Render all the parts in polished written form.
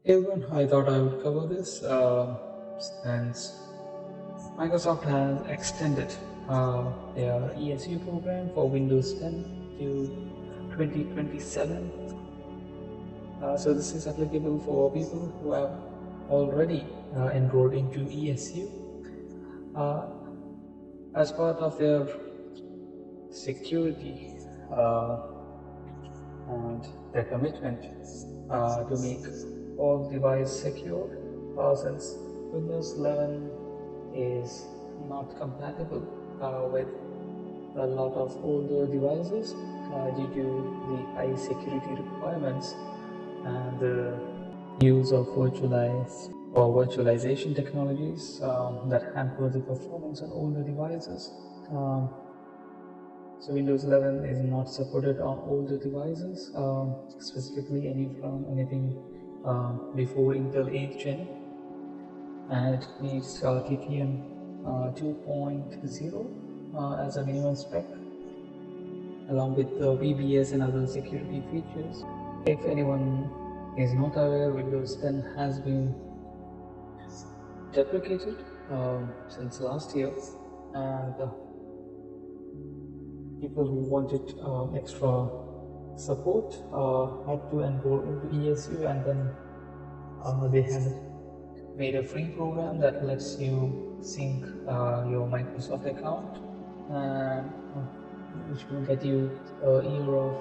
Everyone, I thought I would cover this since Microsoft has extended their ESU program for Windows 10 to 2027. So this is applicable for people who have already enrolled into ESU. Uh, as part of their security uh, and their commitment to make all devices secure, since Windows 11 is not compatible with a lot of older devices due to the high security requirements and the use of virtualization technologies that hamper the performance on older devices. So Windows 11 is not supported on older devices, specifically anything before Intel 8th Gen, and it needs TTM 2.0 as a minimum spec, along with the VBS and other security features. If anyone is not aware, Windows 10 has been deprecated since last year, and people who wanted extra support had to enroll into ESU, and then they had made a free program that lets you sync your Microsoft account, and which will get you a year of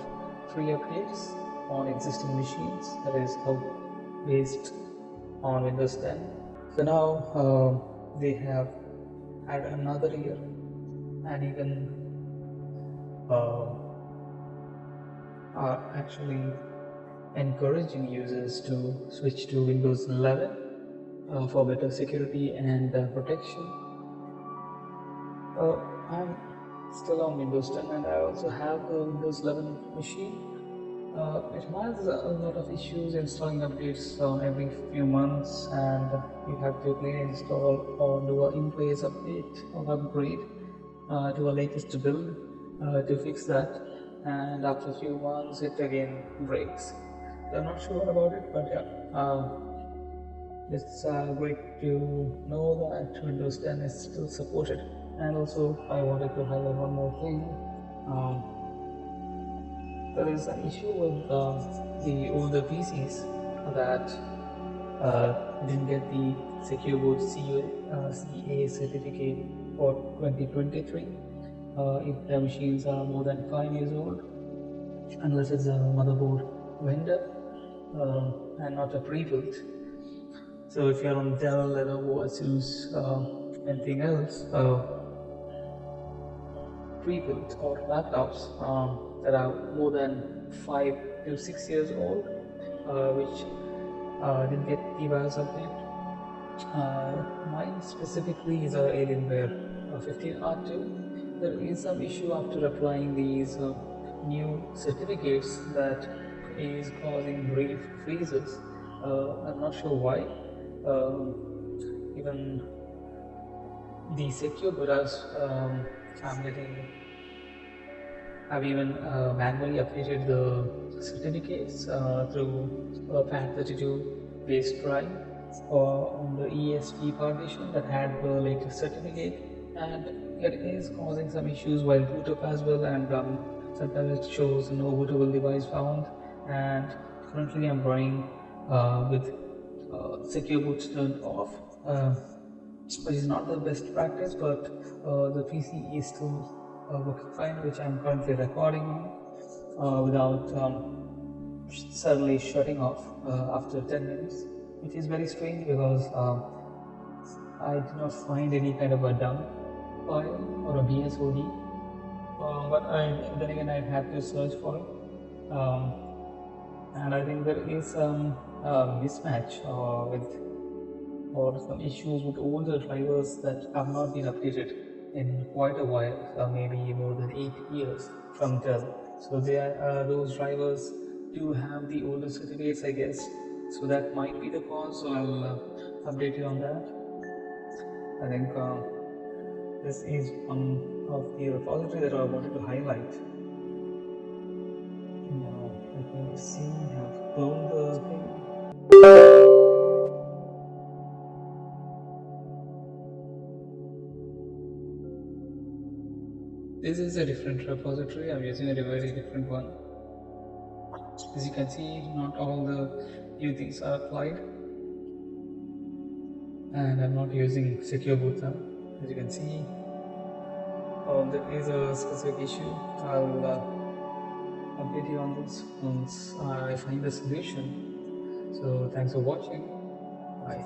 free updates on existing machines, that is based on Windows 10. So now they have had another year, and even are actually encouraging users to switch to Windows 11 for better security and protection. I'm still on Windows 10, and I also have a Windows 11 machine. It has a lot of issues installing updates every few months, and you have to clean install or do an in-place update or upgrade to a latest build to fix that, and after a few months it again breaks. So I'm not sure about it, but yeah, it's great to know that Windows 10 is still supported. And also I wanted to highlight one more thing. There is an issue with the older PCs that didn't get the Secure Boot CA certificate for 2023 if the machines are more than 5 years old, unless it's a motherboard vendor and not a pre-built. So if you're on Dell, Lenovo, Asus, anything else, pre-built or laptops that are more than 5 to 6 years old, which didn't get the BIOS update. Mine specifically is a Alienware 15R2. There is some issue after applying these new certificates that is causing brief freezes. I'm not sure why. Even the secure butas I've even manually updated the certificates through a FAT32 based drive or on the ESP partition that had the latest certificate, and it is causing some issues while boot up as well, and sometimes it shows no bootable device found. And currently I'm running with secure boots turned off, which is not the best practice, but the PC is still working fine, which I'm currently recording on without suddenly shutting off after 10 minutes, which is very strange because I did not find any kind of a dump file or a BSOD, but then again I had to search for it, and I think there is some mismatch with or some issues with older drivers that have not been updated in quite a while, maybe more than 8 years from Dell. So those drivers do have the older certificates, I guess. So that might be the cause. So I'll update you on that. I think this is one of the repository that I wanted to highlight. Now, let me see. I've cloned the thing. this is a different repository. I'm using a very different one. As you can see, not all the new things are applied, and I'm not using secure boot now. As you can see, there is a specific issue. I'll update you on this once I find the solution. So thanks for watching. Bye.